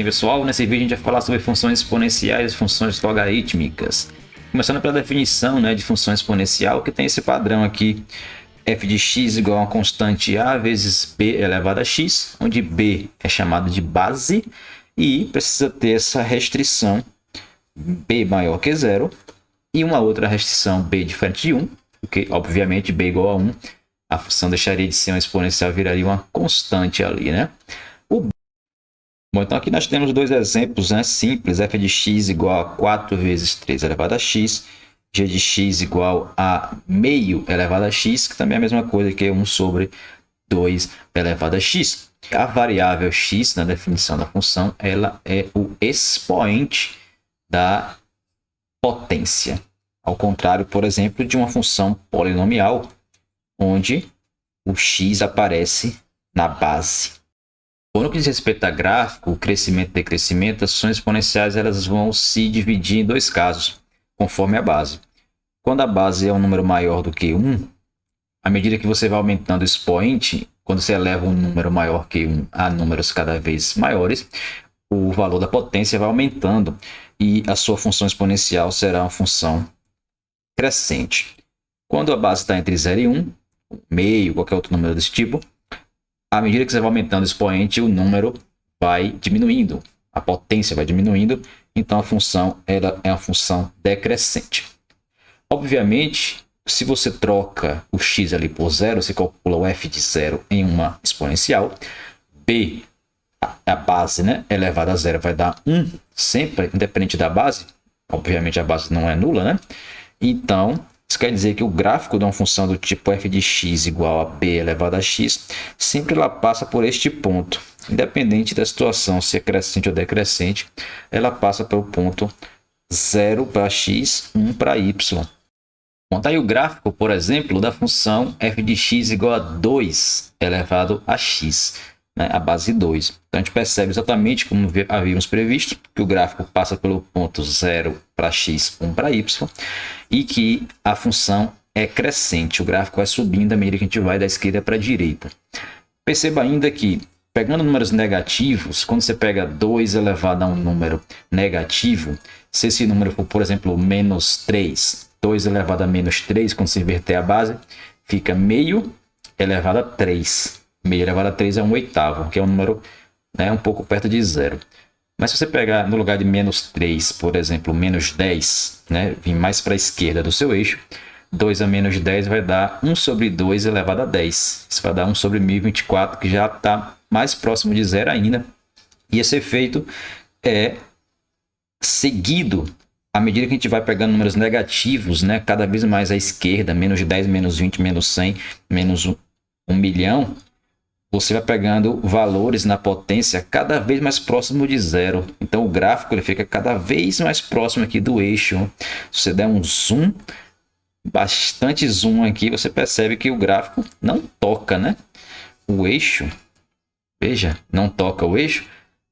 bem, pessoal? Nesse vídeo a gente vai falar sobre funções exponenciais e funções logarítmicas. Começando pela definição, de função exponencial, que tem esse padrão aqui, f de x igual a uma constante a vezes b elevado a x, onde b é chamado de base e precisa ter essa restrição b maior que zero e uma outra restrição b diferente de 1, porque obviamente b igual a 1, a função deixaria de ser uma exponencial, viraria uma constante ali, Bom, então aqui nós temos dois exemplos simples, f de x igual a 4 vezes 3 elevado a x, g de x igual a meio elevado a x, que também é a mesma coisa que 1 sobre 2 elevado a x. A variável x, na definição da função, ela é o expoente da potência. Ao contrário, por exemplo, de uma função polinomial, onde o x aparece na base. No que diz respeito a gráfico, crescimento e decrescimento, as funções exponenciais elas vão se dividir em dois casos, conforme a base. Quando a base é um número maior do que 1, à medida que você vai aumentando o expoente, quando você eleva um número maior que 1 a números cada vez maiores, o valor da potência vai aumentando e a sua função exponencial será uma função crescente. Quando a base está entre 0 e 1, meio, qualquer outro número desse tipo, à medida que você vai aumentando o expoente, o número vai diminuindo, a potência vai diminuindo, então a função ela é uma função decrescente. Obviamente, se você troca o x ali por zero, você calcula o f de zero em uma exponencial, b, a base elevada a zero, vai dar 1 sempre, independente da base, obviamente a base não é nula, Então, isso quer dizer que o gráfico de uma função do tipo f de x igual a b elevado a x, sempre ela passa por este ponto. Independente da situação, se é crescente ou decrescente, ela passa pelo ponto 0 para x, 1 para y. Bom, tá aí o gráfico, por exemplo, da função f de x igual a 2 elevado a x, a base 2. Então, a gente percebe exatamente como havíamos previsto, que o gráfico passa pelo ponto 0 para x, 1 para y, e que a função é crescente. O gráfico vai subindo à medida que a gente vai da esquerda para a direita. Perceba ainda que, pegando números negativos, quando você pega 2 elevado a um número negativo, se esse número for, por exemplo, menos 3, 2 elevado a menos 3, quando se inverter a base, fica meio elevado a 3. Meio elevado a 3 é 1/8, que é um número um pouco perto de zero. Mas se você pegar no lugar de menos 3, por exemplo, menos 10, vir mais para a esquerda do seu eixo, 2 a menos 10 vai dar 1 sobre 2 elevado a 10. Isso vai dar 1 sobre 1024, que já está mais próximo de zero ainda. E esse efeito é seguido à medida que a gente vai pegando números negativos, cada vez mais à esquerda, menos 10, menos 20, menos 100, menos 1 milhão. Você vai pegando valores na potência cada vez mais próximo de zero. Então, o gráfico ele fica cada vez mais próximo aqui do eixo. Se você der um zoom, bastante zoom aqui, você percebe que o gráfico não toca, o eixo. Veja, não toca o eixo.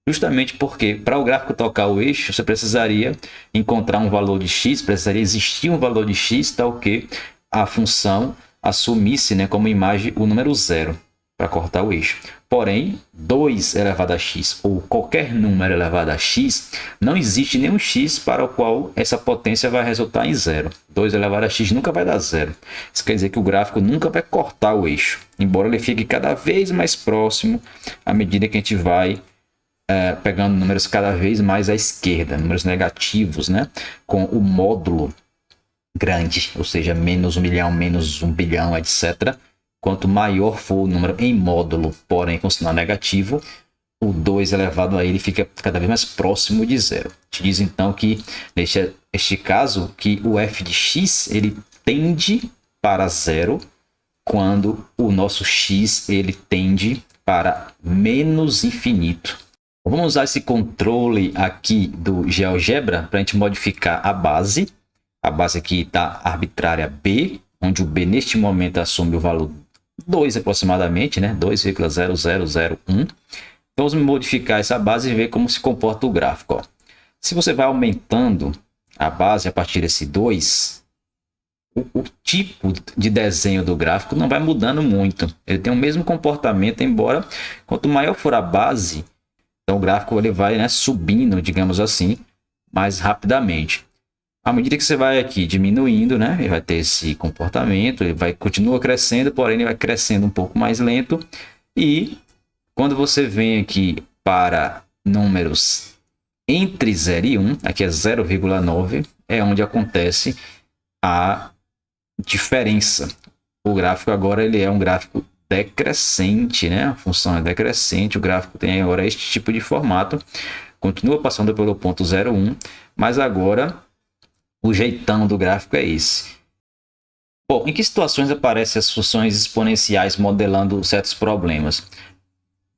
Justamente porque, para o gráfico tocar o eixo, você precisaria encontrar um valor de x, precisaria existir um valor de x, tal que a função assumisse como imagem o número 0. Para cortar o eixo. Porém, 2 elevado a x ou qualquer número elevado a x, não existe nenhum x para o qual essa potência vai resultar em 0. 2 elevado a x nunca vai dar 0. Isso quer dizer que o gráfico nunca vai cortar o eixo, embora ele fique cada vez mais próximo à medida que a gente vai pegando números cada vez mais à esquerda, números negativos, com o módulo grande, ou seja, menos 1 milhão, menos 1 bilhão, etc. Quanto maior for o número em módulo, porém com sinal negativo, o 2 elevado a ele fica cada vez mais próximo de zero. Te diz então que, neste caso, que o f de x ele tende para zero quando o nosso x ele tende para menos infinito. Vamos usar esse controle aqui do GeoGebra para a gente modificar a base. A base aqui está arbitrária b, onde o b neste momento assume o valor 2 aproximadamente, 2,0001. Então, vamos modificar essa base e ver como se comporta o gráfico. Se você vai aumentando a base a partir desse 2, o tipo de desenho do gráfico não vai mudando muito. Ele tem o mesmo comportamento, embora quanto maior for a base, Então o gráfico ele vai, né, subindo, digamos assim, mais rapidamente. À medida que você vai aqui diminuindo, né, ele vai ter esse comportamento, ele vai continua crescendo, porém ele vai crescendo um pouco mais lento. E quando você vem aqui para números entre 0 e 1, aqui é 0,9, é onde acontece a diferença. O gráfico agora ele é um gráfico decrescente, né? A função é decrescente, o gráfico tem agora este tipo de formato, continua passando pelo ponto 0,1, mas agora o jeitão do gráfico é esse. Bom, em que situações aparecem as funções exponenciais modelando certos problemas?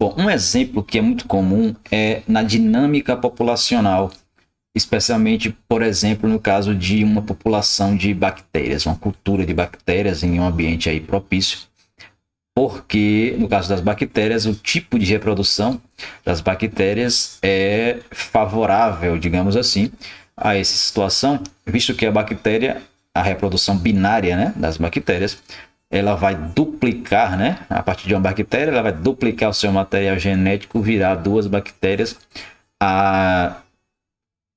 Bom, um exemplo que é muito comum é na dinâmica populacional, especialmente, por exemplo, no caso de uma população de bactérias, uma cultura de bactérias em um ambiente aí propício, porque no caso das bactérias, o tipo de reprodução das bactérias é favorável, digamos assim, a essa situação, visto que a bactéria, a reprodução binária, né, das bactérias, ela vai duplicar, né? A partir de uma bactéria, ela vai duplicar o seu material genético, virar duas bactérias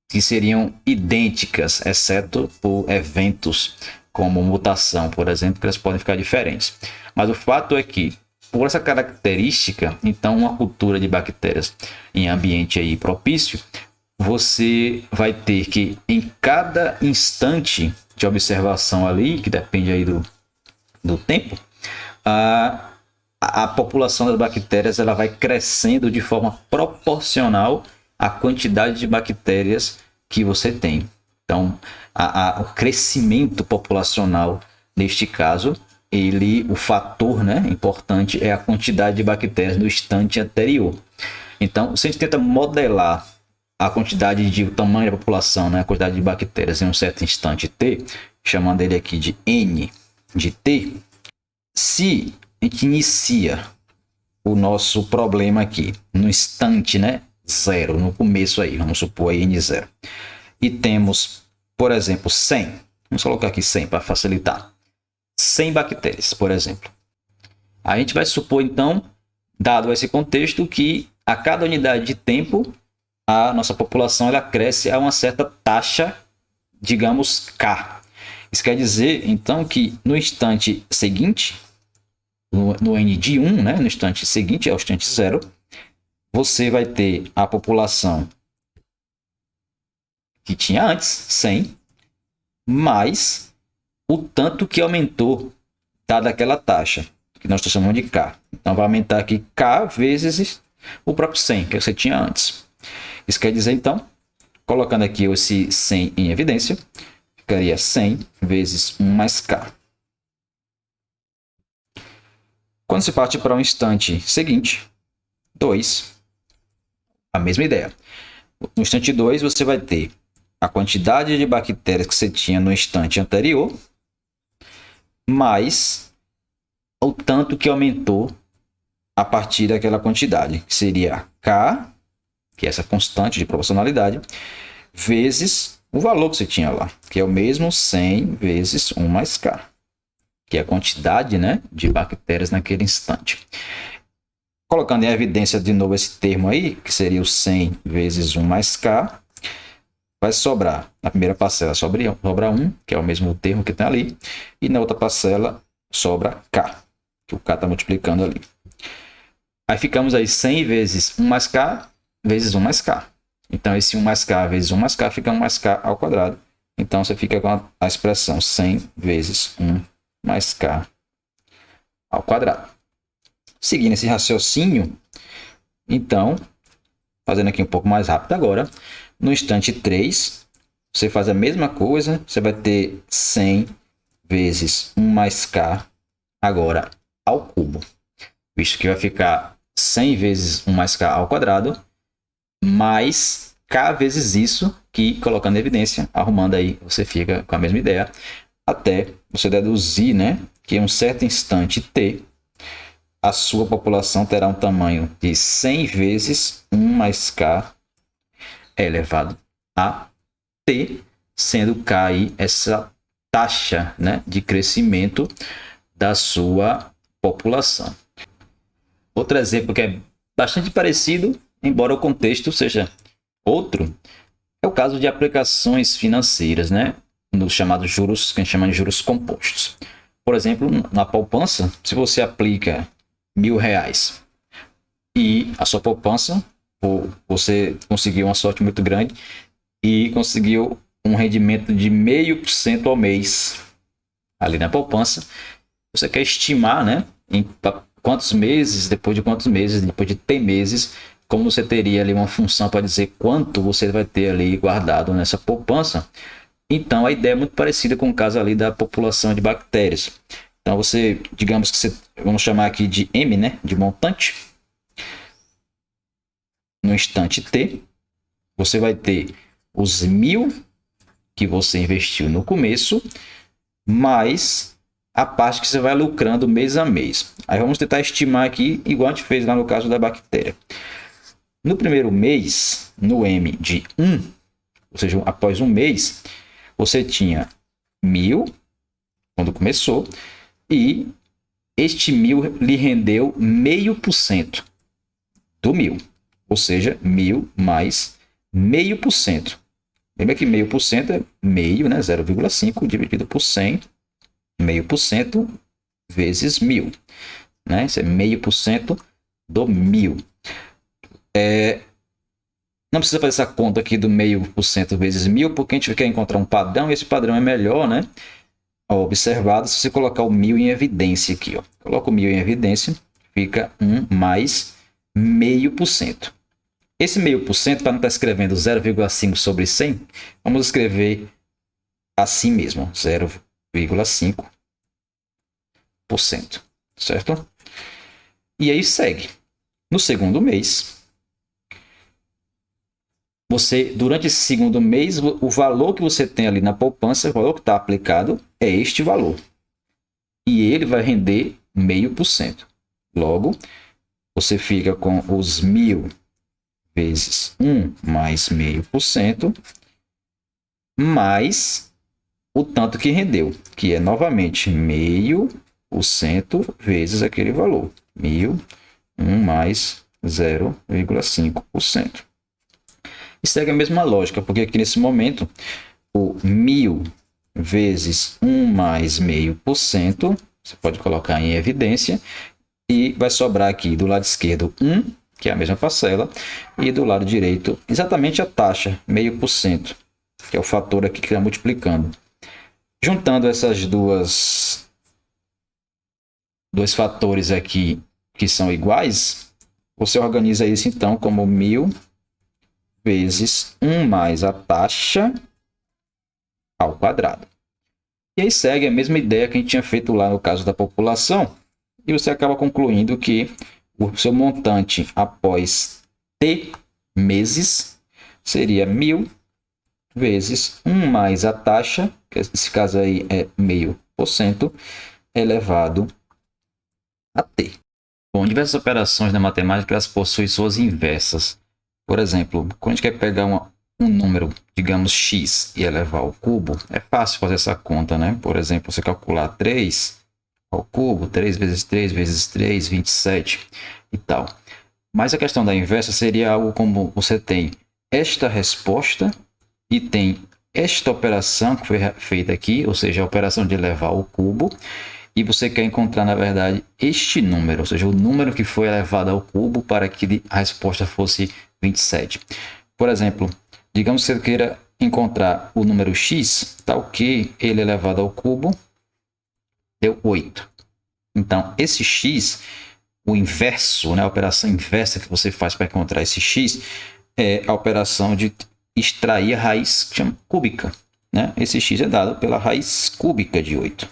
que seriam idênticas, exceto por eventos como mutação, por exemplo, que elas podem ficar diferentes. Mas o fato é que, por essa característica, então uma cultura de bactérias em ambiente aí propício, você vai ter que, em cada instante de observação ali, que depende aí do tempo, a população das bactérias ela vai crescendo de forma proporcional à quantidade de bactérias que você tem. Então, o crescimento populacional, neste caso, o fator, né, importante é a quantidade de bactérias no instante anterior. Então, se a gente tenta modelar a quantidade de o tamanho da população, né, a quantidade de bactérias em um certo instante t, chamando ele aqui de n de t, se a gente inicia o nosso problema aqui no instante, né, 0, no começo aí, vamos supor aí n0, e temos, por exemplo, 100, vamos colocar aqui 100 para facilitar, 100 bactérias, por exemplo. A gente vai supor, então, dado esse contexto, que a cada unidade de tempo, a nossa população ela cresce a uma certa taxa, digamos, K. Isso quer dizer, então, que no instante seguinte, no N de 1, né, no instante seguinte, ao instante 0, você vai ter a população que tinha antes, 100, mais o tanto que aumentou dada aquela taxa, que nós estamos chamando de K. Então, vai aumentar aqui K vezes o próprio 100, que você tinha antes. Isso quer dizer, então, colocando aqui esse 100 em evidência, ficaria 100 vezes 1 mais K. Quando se parte para o instante seguinte, 2, a mesma ideia. No instante 2, você vai ter a quantidade de bactérias que você tinha no instante anterior, mais o tanto que aumentou a partir daquela quantidade, que seria K, que é essa constante de proporcionalidade, vezes o valor que você tinha lá, que é o mesmo 100 vezes 1 mais K, que é a quantidade, né, de bactérias naquele instante. Colocando em evidência de novo esse termo aí, que seria o 100 vezes 1 mais K, vai sobrar, na primeira parcela sobra 1, que é o mesmo termo que tem ali, e na outra parcela sobra K, que o K está multiplicando ali. Aí ficamos aí 100 vezes 1 mais K vezes 1 mais K. Então, esse 1 mais K vezes 1 mais K fica 1 mais K ao quadrado. Então, você fica com a expressão 100 vezes 1 mais K ao quadrado. Seguindo esse raciocínio, então, fazendo aqui um pouco mais rápido agora, no instante 3, você faz a mesma coisa, você vai ter 100 vezes 1 mais K agora ao cubo, visto que vai ficar 100 vezes 1 mais K ao quadrado, mais K vezes isso, que colocando em evidência, arrumando aí, você fica com a mesma ideia, até você deduzir, né, que em um certo instante t, a sua população terá um tamanho de 100 vezes 1 mais K elevado a t, sendo K aí essa taxa, né, de crescimento da sua população. Outro exemplo que é bastante parecido embora o contexto seja outro, é o caso de aplicações financeiras, né? Nos chamados juros, que a gente chama de juros compostos. Por exemplo, na poupança, se você aplica R$ 1.000 e a sua poupança, você conseguiu uma sorte muito grande e conseguiu um rendimento de 0,5% ao mês ali na poupança, você quer estimar, né, em quantos meses, depois de ter meses, como você teria ali uma função para dizer quanto você vai ter ali guardado nessa poupança. Então, a ideia é muito parecida com o caso ali da população de bactérias. Então, você, digamos que vamos chamar aqui de M, né, de montante. No instante T, você vai ter os 1.000 que você investiu no começo, mais a parte que você vai lucrando mês a mês. Aí vamos tentar estimar aqui, igual a gente fez lá no caso da bactéria. No primeiro mês, no M de 1, ou seja, após um mês, você tinha 1.000 quando começou, e este 1.000 lhe rendeu 0,5% do 1.000, ou seja, 1.000 mais 0,5%. Lembra que 0,5% é meio, né? 0,5 dividido por 100, 0,5% vezes 1.000, né? Isso é 0,5% do 1.000. Não precisa fazer essa conta aqui do 0,5% vezes 1.000, porque a gente quer encontrar um padrão, e esse padrão é melhor, né? Observado se você colocar o 1.000 em evidência aqui, ó. Coloca o 1.000 em evidência, fica 1 mais 0,5%. Esse 0,5%, para não estar escrevendo 0,5 sobre 100, vamos escrever assim mesmo, 0,5%, certo? E aí segue. No segundo mês, durante esse segundo mês, o valor que você tem ali na poupança, o valor que está aplicado, é este valor. E ele vai render 0,5%. Logo, você fica com os 1.000 vezes 1 mais 0,5%, mais o tanto que rendeu, que é novamente 0,5% vezes aquele valor. 1.000, 1 mais 0,5%. E segue a mesma lógica, porque aqui nesse momento, o 1.000 vezes 1 mais 0,5%, você pode colocar em evidência, e vai sobrar aqui do lado esquerdo 1, que é a mesma parcela, e do lado direito exatamente a taxa, 0,5%, que é o fator aqui que está multiplicando. Juntando essas dois fatores aqui que são iguais, você organiza isso então como 1.000 vezes 1 mais a taxa ao quadrado. E aí segue a mesma ideia que a gente tinha feito lá no caso da população, e você acaba concluindo que o seu montante após T meses seria 1.000 vezes 1 mais a taxa, que nesse caso aí é 0,5%, elevado a T. Bom, diversas operações na matemática elas possuem suas inversas. Por exemplo, quando a gente quer pegar um número, digamos x, e elevar ao cubo, é fácil fazer essa conta, né? Por exemplo, você calcular 3 ao cubo, 3 vezes 3 vezes 3, 27 e tal. Mas a questão da inversa seria algo como você tem esta resposta e tem esta operação que foi feita aqui, ou seja, a operação de elevar ao cubo, e você quer encontrar, na verdade, este número, ou seja, o número que foi elevado ao cubo para que a resposta fosse 27. Por exemplo, digamos que você queira encontrar o número x, tal que ele elevado ao cubo deu 8. Então, esse x, o inverso, né, a operação inversa que você faz para encontrar esse x, é a operação de extrair a raiz cúbica. Né? Esse x é dado pela raiz cúbica de 8.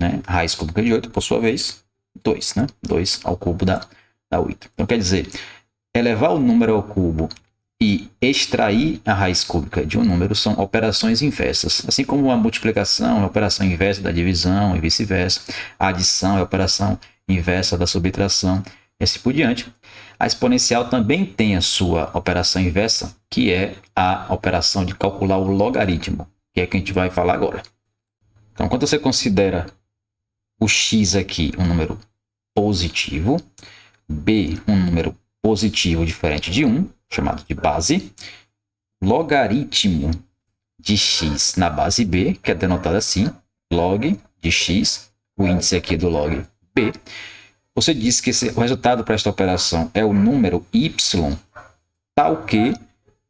Né? A raiz cúbica de 8, por sua vez, 2. Né? 2 ao cubo dá 8. Então, quer dizer, elevar o número ao cubo e extrair a raiz cúbica de um número são operações inversas. Assim como a multiplicação é a operação inversa da divisão e vice-versa, a adição é a operação inversa da subtração, e assim por diante. A exponencial também tem a sua operação inversa, que é a operação de calcular o logaritmo, que é que a gente vai falar agora. Então, quando você considera o x aqui um número positivo, b um número positivo diferente de 1, chamado de base, logaritmo de x na base b, que é denotado assim, log de x, o índice aqui do log b. Você diz que o resultado para esta operação é o número y, tal que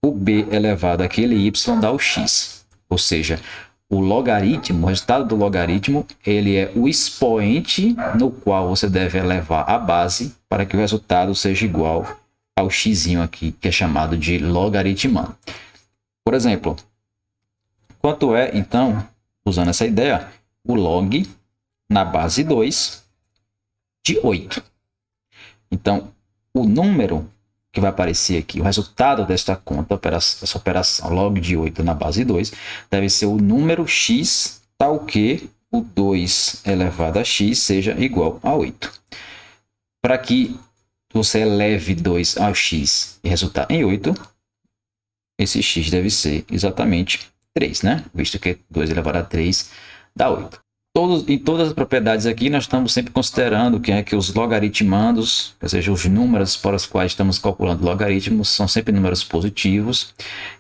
o b elevado àquele y dá o x. Ou seja, o logaritmo, o resultado do logaritmo, ele é o expoente no qual você deve elevar a base para que o resultado seja igual ao x aqui, que é chamado de logaritmando. Por exemplo, quanto é, então, usando essa ideia, o log na base 2 de 8. Então, o número que vai aparecer aqui, o resultado desta conta, essa operação log de 8 na base 2, deve ser o número x, tal que o 2 elevado a x seja igual a 8. Para que você eleve 2 ao x e resultar em 8, esse x deve ser exatamente 3, né? Visto que 2 elevado a 3 dá 8. Em todas as propriedades aqui, nós estamos sempre considerando que os logaritmandos, ou seja, os números para os quais estamos calculando logaritmos, são sempre números positivos,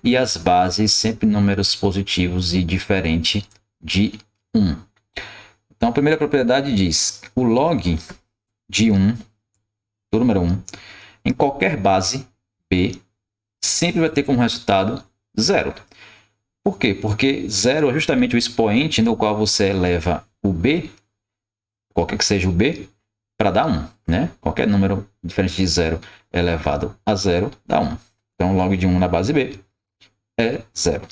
e as bases sempre números positivos e diferente de 1. Então, a primeira propriedade diz o log de 1, do número 1, em qualquer base b, sempre vai ter como resultado 0. Por quê? Porque 0 é justamente o expoente no qual você eleva o b, qualquer que seja o b, para dar 1. Né? Qualquer número diferente de 0 elevado a 0 dá 1. Então, log de 1 na base b é 0.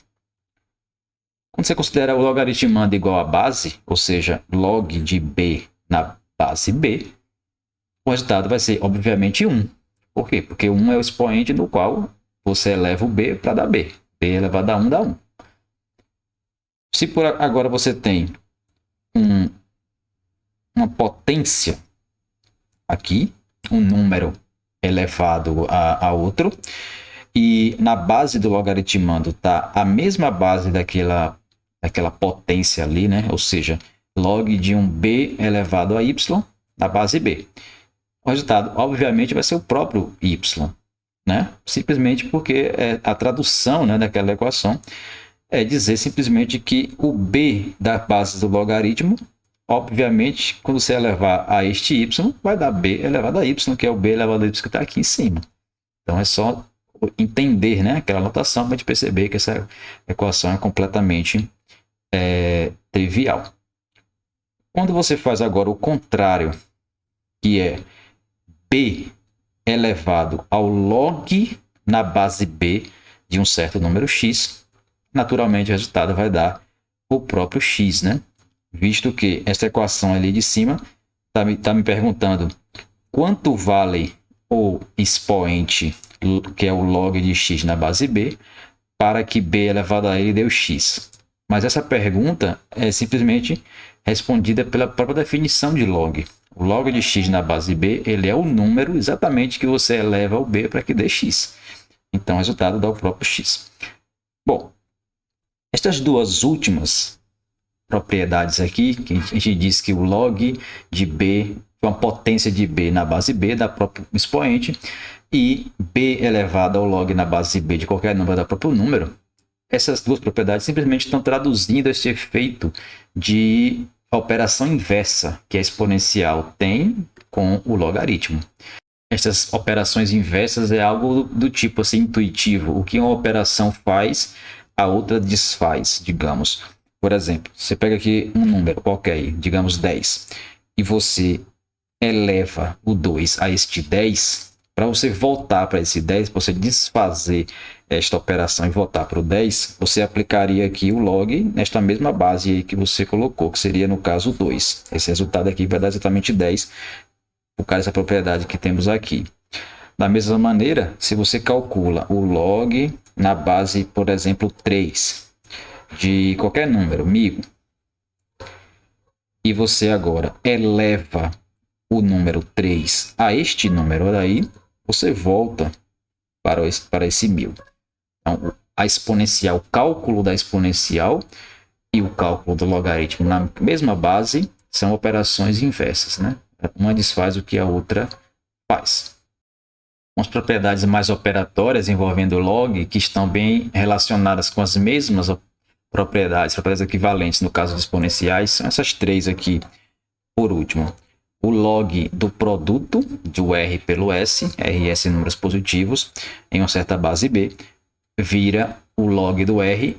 Quando você considera o logaritmando igual a base, ou seja, log de b na base b, o resultado vai ser, obviamente, 1. Por quê? Porque 1 é o expoente no qual você eleva o b para dar b. b elevado a 1 dá 1. Se por agora você tem uma potência aqui, um número elevado a outro, e na base do logaritmando está a mesma base daquela potência ali, né? Ou seja, log de um b elevado a y na base b. O resultado, obviamente, vai ser o próprio y, né? Simplesmente porque a tradução, né, daquela equação é dizer simplesmente que o b da base do logaritmo, obviamente, quando você elevar a este y, vai dar b elevado a y, que é o b elevado a y que está aqui em cima. Então, é só entender, né, aquela notação para a gente perceber que essa equação é completamente trivial. Quando você faz agora o contrário, que é b elevado ao log na base b de um certo número x, naturalmente o resultado vai dar o próprio x, né? Visto que essa equação ali de cima está me perguntando quanto vale o expoente, que é o log de x na base b, para que b elevado a ele dê o x. Mas essa pergunta é simplesmente respondida pela própria definição de log. O log de x na base b, ele é o número exatamente que você eleva ao b para que dê x. Então, o resultado dá o próprio x. Bom, estas duas últimas propriedades aqui, que a gente diz que o log de b, uma potência de b na base b dá próprio expoente, e b elevado ao log na base b de qualquer número dá próprio número, essas duas propriedades simplesmente estão traduzindo esse efeito de operação inversa que a exponencial tem com o logaritmo. Essas operações inversas é algo do tipo assim, intuitivo. O que uma operação faz, a outra desfaz, digamos. Por exemplo, você pega aqui um número qualquer, digamos 10, e você eleva o 2 a este 10, para você voltar para esse 10, para você desfazer esta operação e voltar para o 10, você aplicaria aqui o log nesta mesma base aí que você colocou, que seria no caso 2. Esse resultado aqui vai dar exatamente 10, por causa dessa propriedade que temos aqui. Da mesma maneira, se você calcula o log na base, por exemplo, 3, de qualquer número, 1000, e você agora eleva o número 3 a este número daí, você volta para esse 1000. Então, a exponencial, o cálculo da exponencial e o cálculo do logaritmo na mesma base são operações inversas, né? Uma desfaz o que a outra faz. umas propriedades mais operatórias envolvendo log que estão bem relacionadas com as mesmas propriedades equivalentes no caso de exponenciais, são essas três aqui. Por último, o log do produto do R pelo S, RS números positivos, em uma certa base B, vira o log do R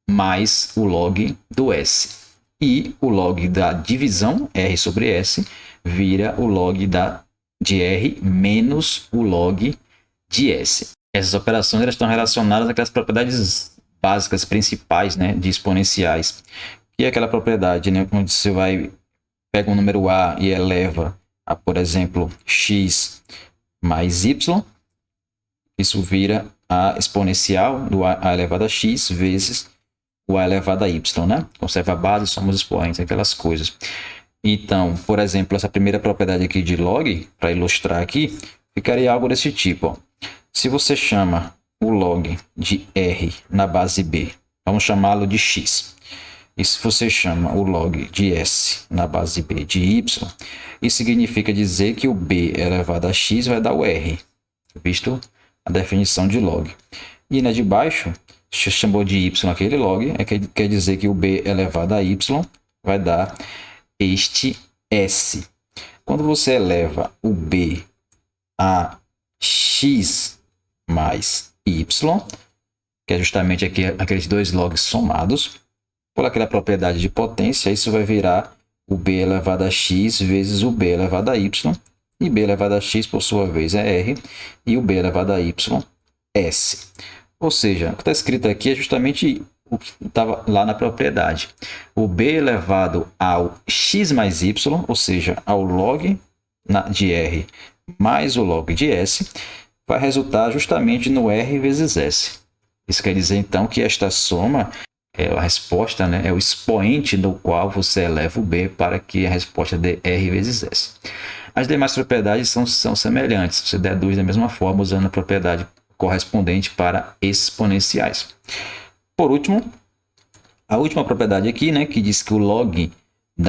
mais o log do S. E o log da divisão, R sobre S, vira o log de R menos o log de S. Essas operações elas estão relacionadas àquelas propriedades básicas principais, né, de exponenciais. E aquela propriedade, né, onde você pega um número A e eleva a, por exemplo, x mais y, isso vira a exponencial do a elevado a x vezes o a elevado a y, né? Conserva a base, somos expoentes, aquelas coisas. Então, por exemplo, essa primeira propriedade aqui de log, para ilustrar aqui, ficaria algo desse tipo. Ó. Se você chama o log de R na base B, vamos chamá-lo de x. E se você chama o log de S na base B de Y, isso significa dizer que o B elevado a x vai dar o R, visto a definição de log. E na de baixo, se chamou de Y aquele log, quer dizer que o B elevado a Y vai dar este S. Quando você eleva o B a x mais Y, que é justamente aqui, aqueles dois logs somados, por aquela propriedade de potência, isso vai virar o B elevado a x vezes o B elevado a y, e B elevado a x, por sua vez, é R, e o B elevado a y, S. Ou seja, o que está escrito aqui é justamente o que estava lá na propriedade. O B elevado ao x mais y, ou seja, ao log de R mais o log de S, vai resultar justamente no R vezes S. Isso quer dizer, então, que esta soma é a resposta, né? É o expoente no qual você eleva o B para que a resposta dê R vezes S. As demais propriedades são semelhantes. Você deduz da mesma forma usando a propriedade correspondente para exponenciais. Por último, a última propriedade aqui, né, que diz que o log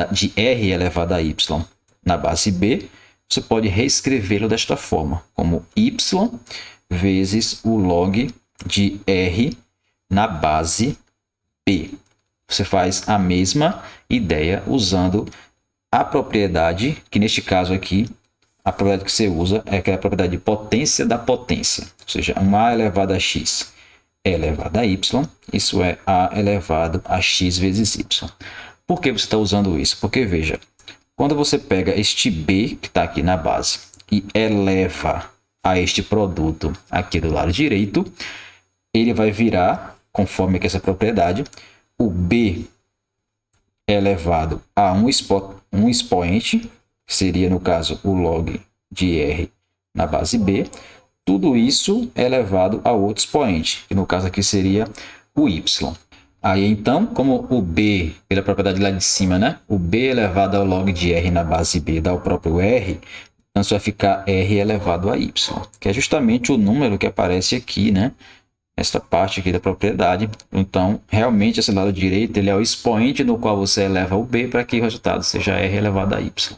de R elevado a Y na base B, você pode reescrevê-lo desta forma, como Y vezes o log de R na base B. Você faz a mesma ideia usando a propriedade, que neste caso aqui, a propriedade que você usa é aquela propriedade de potência da potência. Ou seja, um A elevado a X é elevado a Y, isso é A elevado a X vezes Y. Por que você está usando isso? Porque, veja, quando você pega este B, que está aqui na base, e eleva a este produto aqui do lado direito, ele vai virar, conforme essa propriedade, o B elevado a um expoente, que seria, no caso, o log de R na base B. Tudo isso é elevado a outro expoente, que no caso aqui seria o Y. Aí, então, como o B, pela propriedade lá de cima, né? O B elevado ao log de R na base B dá o próprio R, então isso vai ficar R elevado a Y, que é justamente o número que aparece aqui, né? Esta parte aqui da propriedade. Então, realmente, esse lado direito ele é o expoente no qual você eleva o B para que o resultado seja R elevado a Y.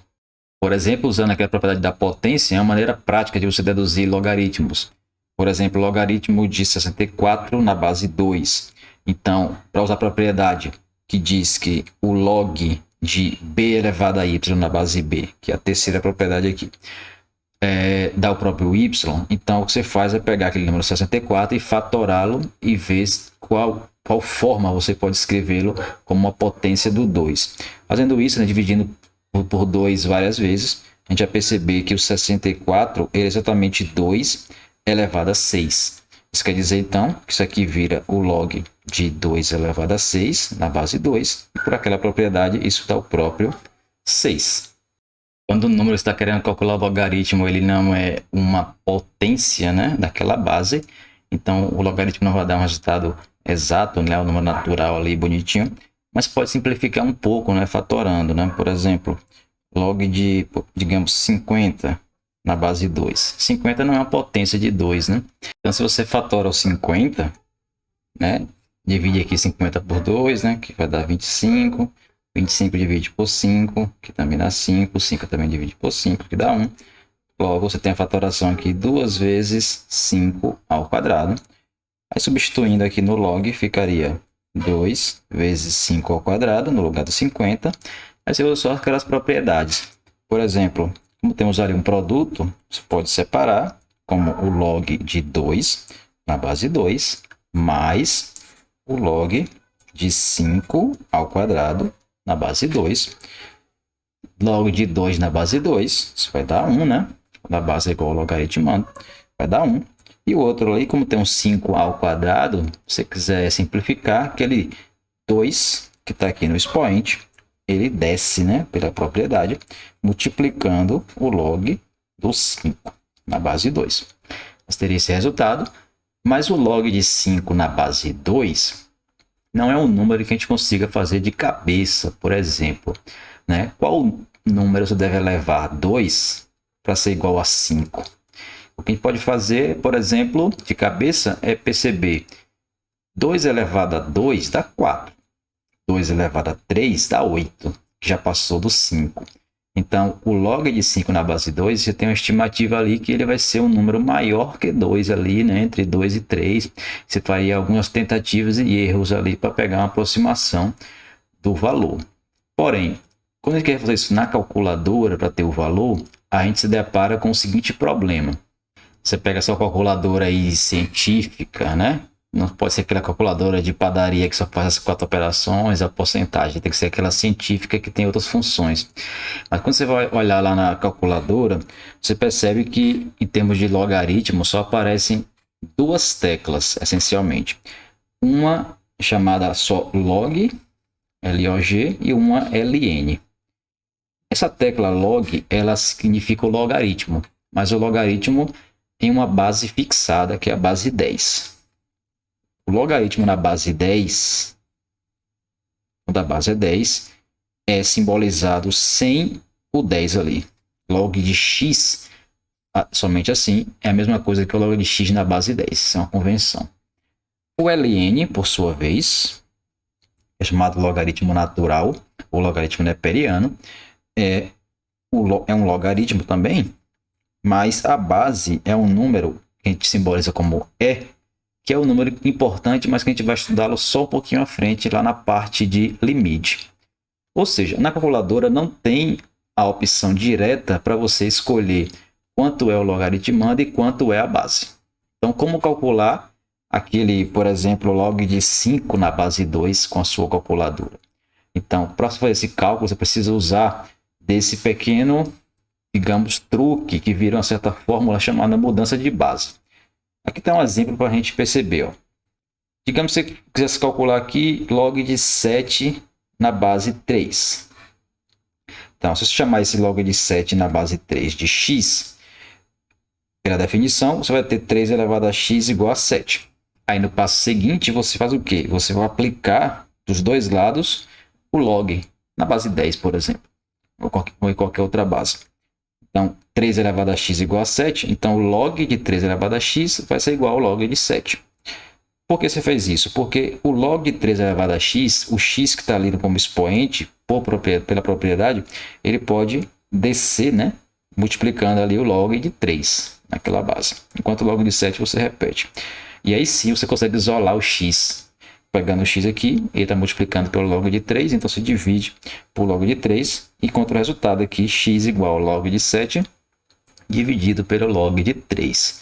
Por exemplo, usando aquela propriedade da potência, é uma maneira prática de você deduzir logaritmos. Por exemplo, logaritmo de 64 na base 2. Então, para usar a propriedade que diz que o log de B elevado a Y na base B, que é a terceira propriedade aqui, dá o próprio y, então o que você faz é pegar aquele número 64 e fatorá-lo e ver qual forma você pode escrevê-lo como uma potência do 2. Fazendo isso, né, dividindo por 2 várias vezes, a gente vai perceber que o 64 é exatamente 2 elevado a 6. Isso quer dizer, então, que isso aqui vira o log de 2 elevado a 6 na base 2, e por aquela propriedade isso dá o próprio 6. Quando o número está querendo calcular o logaritmo, ele não é uma potência, né, daquela base. Então, o logaritmo não vai dar um resultado exato, né, o número natural ali bonitinho. Mas pode simplificar um pouco, né, fatorando, né? Por exemplo, log de, digamos, 50 na base 2. 50 não é uma potência de 2, né? Então, se você fatora o 50, né, divide aqui 50 por 2, né, que vai dar 25. 25 divide por 5, que também dá 5. 5 também divide por 5, que dá 1. Logo, você tem a fatoração aqui 2 vezes 5 ao quadrado. Aí, substituindo aqui no log, ficaria 2 vezes 5 ao quadrado, no lugar do 50. Aí você usa só aquelas propriedades. Por exemplo, como temos ali um produto, você pode separar como o log de 2 na base 2, mais o log de 5 ao quadrado na base 2. Log de 2 na base 2, isso vai dar 1, né? Da base é igual ao logaritmando, vai dar 1. E o outro ali, como tem um 5 ao quadrado, se você quiser simplificar, aquele 2 que está aqui no expoente, ele desce, né, pela propriedade, multiplicando o log do 5 na base 2. Nós teria esse resultado, mas o log de 5 na base 2 não é um número que a gente consiga fazer de cabeça, por exemplo. Né? Qual número você deve elevar 2 para ser igual a 5? O que a gente pode fazer, por exemplo, de cabeça, é perceber 2 elevado a 2 dá 4. 2 elevado a 3 dá 8, que já passou do 5. Então, o log de 5 na base 2, você tem uma estimativa ali que ele vai ser um número maior que 2 ali, né? Entre 2 e 3. Você faria algumas tentativas e erros ali para pegar uma aproximação do valor. Porém, quando a gente quer fazer isso na calculadora para ter o valor, a gente se depara com o seguinte problema. Você pega a sua calculadora aí científica, né? Não pode ser aquela calculadora de padaria que só faz as 4 operações, a porcentagem. Tem que ser aquela científica que tem outras funções. Mas quando você vai olhar lá na calculadora, você percebe que em termos de logaritmo só aparecem 2 teclas, essencialmente. Uma chamada só log, LOG, e uma LN. Essa tecla log, ela significa o logaritmo, mas o logaritmo tem uma base fixada, que é a base 10. O logaritmo na base 10, quando a base é 10, é simbolizado sem o 10 ali. Log de x, somente assim, é a mesma coisa que o log de x na base 10, isso é uma convenção. O ln, por sua vez, é chamado logaritmo natural, ou logaritmo neperiano, é um logaritmo também, mas a base é um número que a gente simboliza como E, que é um número importante, mas que a gente vai estudá-lo só um pouquinho à frente, lá na parte de limite. Ou seja, na calculadora não tem a opção direta para você escolher quanto é o logaritmando e quanto é a base. Então, como calcular aquele, por exemplo, log de 5 na base 2 com a sua calculadora? Então, para fazer esse cálculo, você precisa usar desse pequeno, digamos, truque que vira uma certa fórmula chamada mudança de base. Aqui está um exemplo para a gente perceber. Ó. Digamos que você quisesse calcular aqui log de 7 na base 3. Então, se você chamar esse log de 7 na base 3 de x, pela definição, você vai ter 3 elevado a x igual a 7. Aí no passo seguinte, você faz o quê? Você vai aplicar dos dois lados o log na base 10, por exemplo, ou em qualquer outra base. Então, 3 elevado a x igual a 7. Então, o log de 3 elevado a x vai ser igual ao log de 7. Por que você fez isso? Porque o log de 3 elevado a x, o x que está ali como expoente, pela propriedade, ele pode descer, né? Multiplicando ali o log de 3 naquela base. Enquanto o log de 7 você repete. E aí sim você consegue isolar o x. Pegando o x aqui, ele está multiplicando pelo log de 3, então se divide por log de 3 e encontra o resultado aqui, x igual ao log de 7 dividido pelo log de 3.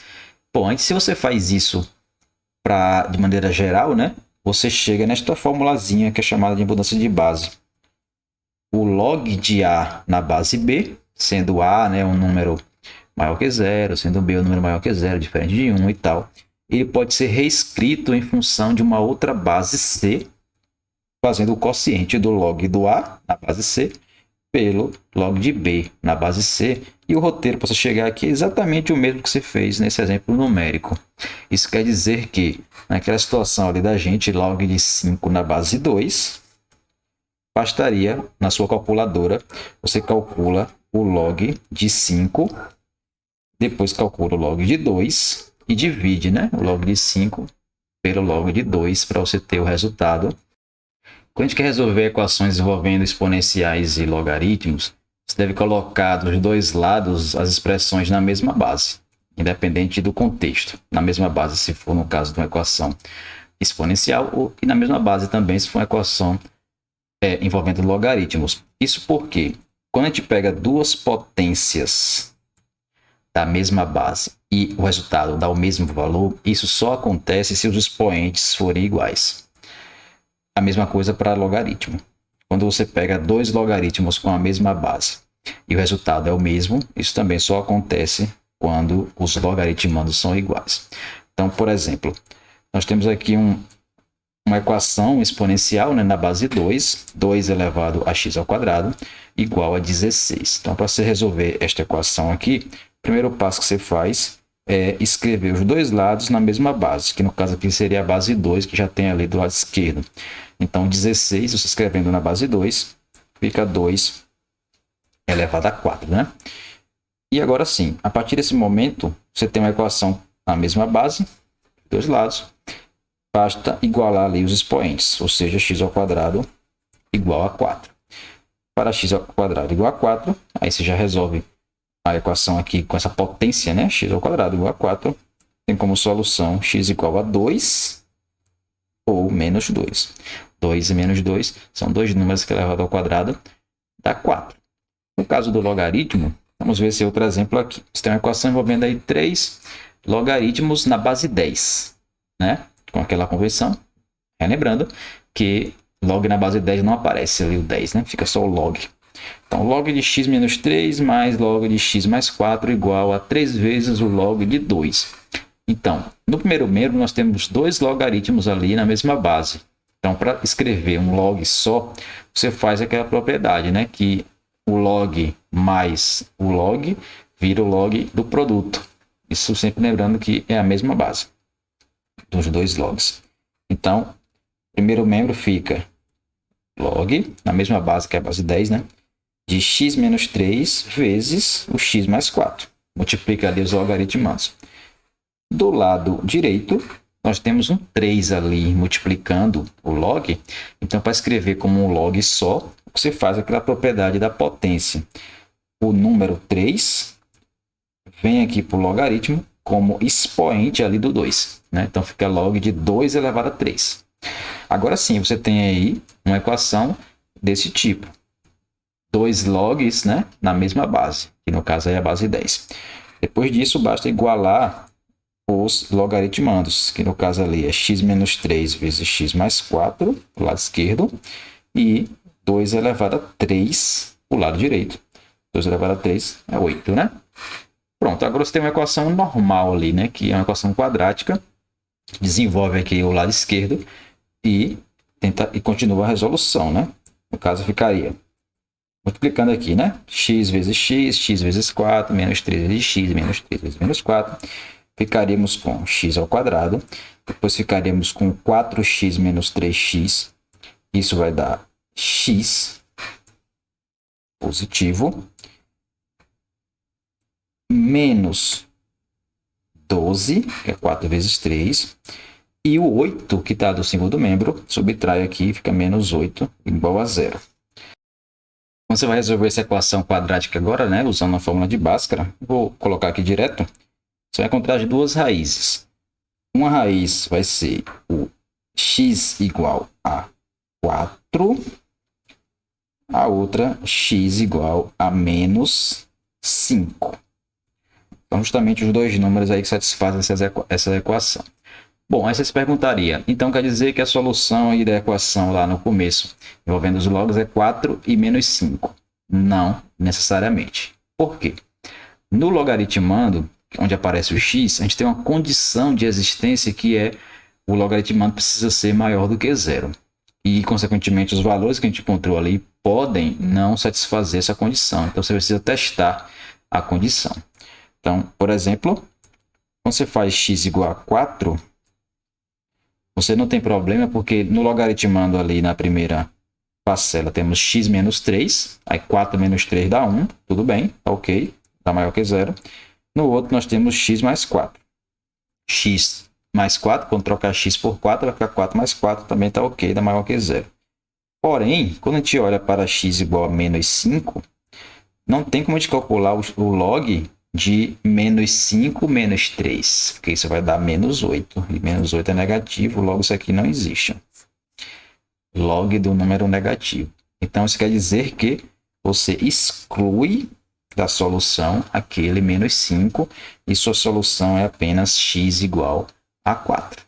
Bom, antes se você faz isso de maneira geral, né, você chega nesta formulazinha que é chamada de mudança de base. O log de A na base B, sendo A, né, um número maior que 0, sendo B um número maior que 0, diferente de 1 e tal, ele pode ser reescrito em função de uma outra base C, fazendo o quociente do log do A na base C pelo log de B na base C, e o roteiro para você chegar aqui é exatamente o mesmo que você fez nesse exemplo numérico. Isso quer dizer que, naquela situação ali da gente, log de 5 na base 2, bastaria, na sua calculadora, você calcula o log de 5, depois calcula o log de 2 e divide, né, o log de 5 pelo log de 2 para você ter o resultado. Quando a gente quer resolver equações envolvendo exponenciais e logaritmos, você deve colocar dos dois lados as expressões na mesma base, independente do contexto. Na mesma base, se for no caso de uma equação exponencial, e na mesma base também, se for uma equação envolvendo logaritmos. Isso porque, quando a gente pega duas potências da mesma base e o resultado dá o mesmo valor, isso só acontece se os expoentes forem iguais. A mesma coisa para logaritmo. Quando você pega dois logaritmos com a mesma base e o resultado é o mesmo, isso também só acontece quando os logaritmandos são iguais. Então, por exemplo, nós temos aqui uma equação exponencial, né, na base 2 elevado a x ao quadrado, igual a 16. Então, para você resolver esta equação aqui, o primeiro passo que você faz é escrever os dois lados na mesma base, que no caso aqui seria a base 2, que já tem ali do lado esquerdo. Então, 16, você escrevendo na base 2, fica 2 elevado a 4, né? E agora sim, a partir desse momento, você tem uma equação na mesma base, dois lados, basta igualar ali os expoentes, ou seja, x ao quadrado igual a 4. Para x ao quadrado igual a 4, aí você já resolve a equação aqui com essa potência, né? X ao quadrado igual a 4, tem como solução x igual a 2 ou menos 2. 2 e menos 2 são dois números que elevado ao quadrado dá 4. No caso do logaritmo, vamos ver esse outro exemplo aqui. Você tem uma equação envolvendo aí 3 logaritmos na base 10, né? Com aquela convenção. Lembrando que log na base 10 não aparece ali o 10, né? Fica só o log. Então, log de x menos 3 mais log de x mais 4 igual a 3 vezes o log de 2. Então, no primeiro membro, nós temos dois logaritmos ali na mesma base. Então, para escrever um log só, você faz aquela propriedade, né? Que o log mais o log vira o log do produto. Isso sempre lembrando que é a mesma base dos dois logs. Então, primeiro membro fica log, na mesma base que é a base 10, né? De x menos 3 vezes o x mais 4. Multiplica ali os logaritmandos. Do lado direito, nós temos um 3 ali multiplicando o log. Então, para escrever como um log só, você faz aquela propriedade da potência. O número 3 vem aqui para o logaritmo como expoente ali do 2. Né? Então, fica log de 2 elevado a 3. Agora sim, você tem aí uma equação desse tipo. Dois logs, né, na mesma base, que no caso é a base 10. Depois disso, basta igualar os logaritmandos, que no caso ali é x menos 3 vezes x mais 4, do lado esquerdo, e 2 elevado a 3, do lado direito. 2 elevado a 3 é 8, né? Pronto, agora você tem uma equação normal ali, né, que é uma equação quadrática, desenvolve aqui o lado esquerdo e continua a resolução, né? No caso ficaria multiplicando aqui, né? X vezes x, x vezes 4, menos 3 vezes x, menos 3 vezes menos 4. Ficaríamos com x ao quadrado. Depois ficaríamos com 4x menos 3x. Isso vai dar x positivo. Menos 12, que é 4 vezes 3. E o 8, que está do símbolo do membro, subtrai aqui, fica menos 8, igual a 0. Quando você vai resolver essa equação quadrática agora, né, usando a fórmula de Bhaskara, vou colocar aqui direto, você vai encontrar as duas raízes. Uma raiz vai ser o x igual a 4, a outra x igual a menos 5. São justamente os dois números aí que satisfazem essa equação. Bom, aí você se perguntaria, então quer dizer que a solução aí da equação lá no começo, envolvendo os logs, é 4 e menos 5? Não necessariamente. Por quê? No logaritmando, onde aparece o x, a gente tem uma condição de existência que é o logaritmando precisa ser maior do que 0. E, consequentemente, os valores que a gente encontrou ali podem não satisfazer essa condição. Então, você precisa testar a condição. Então, por exemplo, quando você faz x igual a 4, você não tem problema, porque no logaritmando ali na primeira parcela temos x menos 3, aí 4 menos 3 dá 1, tudo bem, ok, dá maior que 0. No outro nós temos x mais 4. X mais 4, quando trocar x por 4, vai ficar 4 mais 4, também está ok, dá maior que 0. Porém, quando a gente olha para x igual a menos 5, não tem como a gente calcular o log de menos 5 menos 3, porque isso vai dar menos 8, e menos 8 é negativo, logo isso aqui não existe. Log do número negativo. Então, isso quer dizer que você exclui da solução aquele menos 5 e sua solução é apenas x igual a 4.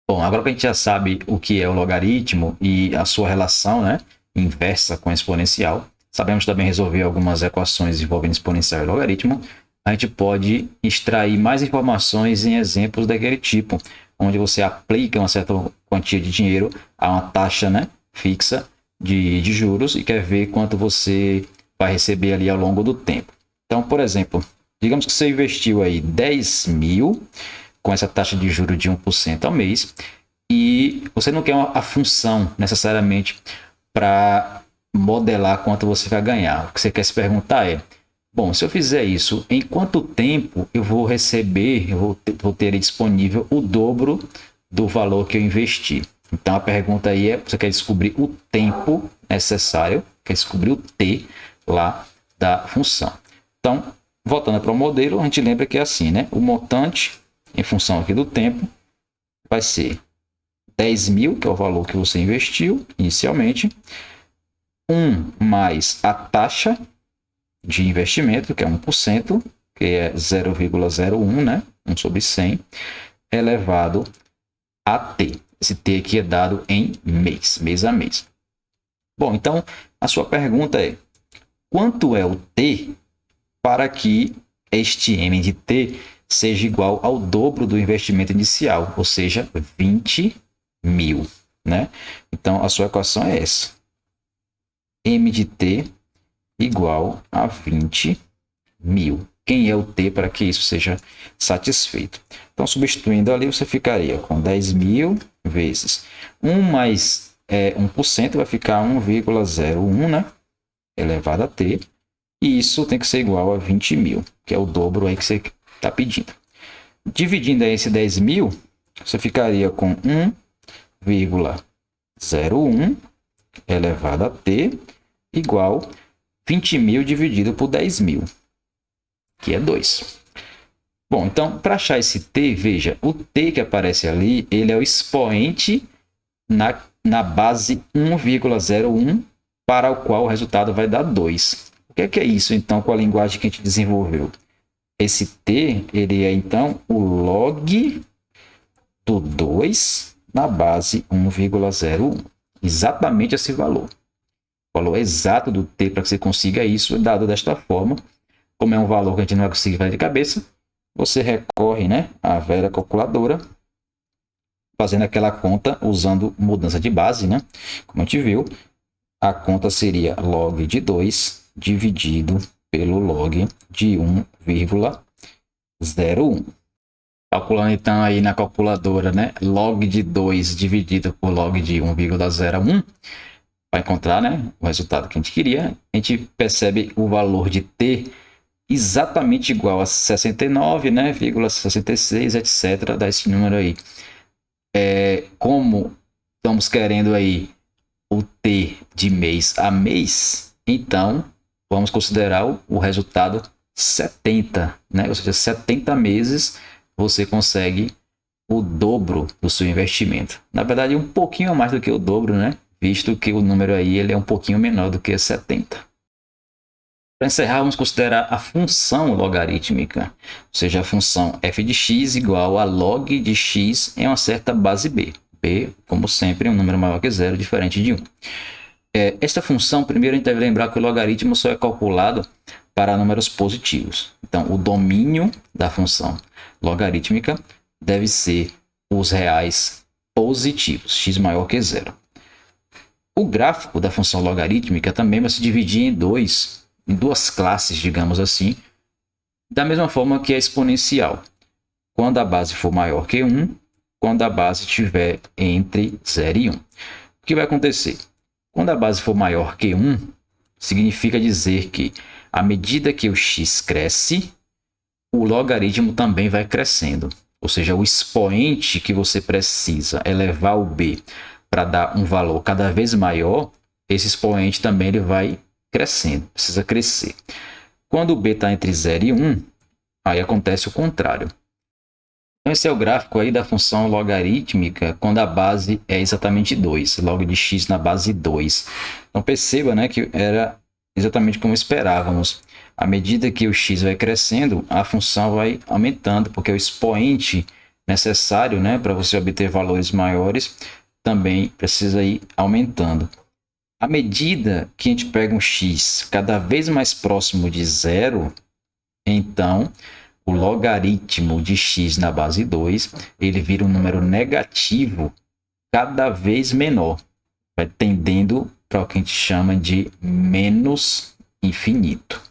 Bom, agora que a gente já sabe o que é o logaritmo e a sua relação, né, inversa com a exponencial, sabemos também resolver algumas equações envolvendo exponencial e logaritmo, a gente pode extrair mais informações em exemplos daquele tipo, onde você aplica uma certa quantia de dinheiro a uma taxa, né, fixa de juros e quer ver quanto você vai receber ali ao longo do tempo. Então, por exemplo, digamos que você investiu aí 10 mil com essa taxa de juros de 1% ao mês e você não quer a função necessariamente para modelar quanto você vai ganhar. O que você quer se perguntar é, bom, se eu fizer isso, em quanto tempo eu vou receber, eu vou ter disponível o dobro do valor que eu investi? Então a pergunta aí é, você quer descobrir o tempo necessário, quer descobrir o t lá da função. Então, voltando para o modelo, a gente lembra que é assim, né? O montante em função aqui do tempo vai ser 10 mil, que é o valor que você investiu inicialmente, 1 mais a taxa de investimento, que é 1%, que é 0,01, né? 1 sobre 100, elevado a t. Esse t aqui é dado em mês a mês. Bom, então a sua pergunta é, quanto é o t para que este m de t seja igual ao dobro do investimento inicial, ou seja, 20 mil, né? Então, a sua equação é essa. M de t igual a 20 mil. Quem é o t para que isso seja satisfeito? Então, substituindo ali, você ficaria com 10 mil vezes 1 mais 1%, vai ficar 1,01, né? Elevado a t. E isso tem que ser igual a 20 mil, que é o dobro aí que você está pedindo. Dividindo aí esse 10 mil, você ficaria com 1,01 elevado a t igual 20 mil dividido por 10 mil, que é 2. Bom, então, para achar esse t, veja, o t que aparece ali, ele é o expoente na base 1,01, para o qual o resultado vai dar 2. O que é isso, então, com a linguagem que a gente desenvolveu? Esse t, ele é, então, o log do 2 na base 1,01. Exatamente esse valor. O valor exato do t para que você consiga isso é dado desta forma. Como é um valor que a gente não vai conseguir fazer de cabeça, você recorre, né, à velha calculadora, fazendo aquela conta usando mudança de base, né? Como a gente viu, a conta seria log de 2 dividido pelo log de 1,01. Calculando então aí na calculadora, né, log de 2 dividido por log de 1,01, para encontrar, né, o resultado que a gente queria, a gente percebe o valor de t exatamente igual a 69, né, 66, etc, dá esse número aí. Como estamos querendo aí o t de mês a mês, então vamos considerar o resultado 70, né? Ou seja, 70 meses você consegue o dobro do seu investimento. Na verdade, um pouquinho mais do que o dobro, né? Visto que o número aí ele é um pouquinho menor do que 70. Para encerrar, vamos considerar a função logarítmica, ou seja, a função f de x igual a log de x em uma certa base b. B, como sempre, é um número maior que zero, diferente de 1. Esta função, primeiro a gente deve lembrar que o logaritmo só é calculado para números positivos. Então, o domínio da função logarítmica deve ser os reais positivos, x maior que zero. O gráfico da função logarítmica também vai se dividir em duas classes, digamos assim, da mesma forma que a exponencial. Quando a base for maior que 1, quando a base estiver entre 0 e 1. O que vai acontecer? Quando a base for maior que 1, significa dizer que, à medida que o x cresce, o logaritmo também vai crescendo. Ou seja, o expoente que você precisa elevar o b para dar um valor cada vez maior, esse expoente também ele vai crescendo, precisa crescer. Quando o b está entre 0 e 1, aí acontece o contrário. Então, esse é o gráfico aí da função logarítmica quando a base é exatamente 2, log de x na base 2. Então, perceba, né, que era exatamente como esperávamos. À medida que o x vai crescendo, a função vai aumentando, porque o expoente necessário, né, para você obter valores maiores também precisa ir aumentando. À medida que a gente pega um x cada vez mais próximo de zero, então o logaritmo de x na base 2, ele vira um número negativo cada vez menor, vai tendendo para o que a gente chama de menos infinito.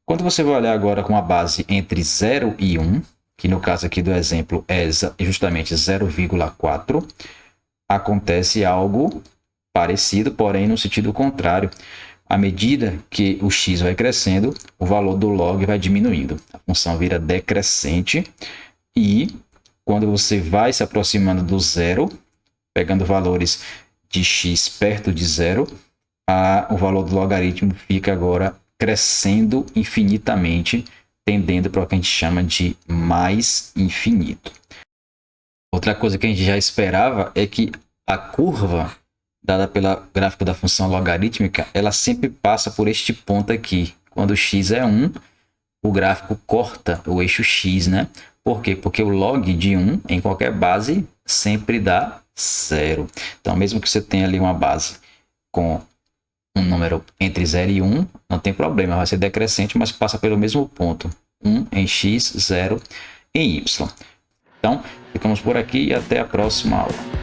Quando você vai olhar agora com a base entre 0 e 1, que no caso aqui do exemplo é justamente 0,4, acontece algo parecido, porém no sentido contrário. À medida que o x vai crescendo, o valor do log vai diminuindo. A função vira decrescente e quando você vai se aproximando do zero, pegando valores de x perto de zero, o valor do logaritmo fica agora crescendo infinitamente, tendendo para o que a gente chama de mais infinito. Outra coisa que a gente já esperava é que a curva dada pelo gráfico da função logarítmica, ela sempre passa por este ponto aqui. Quando x é 1, o gráfico corta o eixo x, né? Por quê? Porque o log de 1 em qualquer base sempre dá 0. Então, mesmo que você tenha ali uma base com um número entre 0 e 1, não tem problema, vai ser decrescente, mas passa pelo mesmo ponto. 1 em x, 0 em y. Então, ficamos por aqui e até a próxima aula.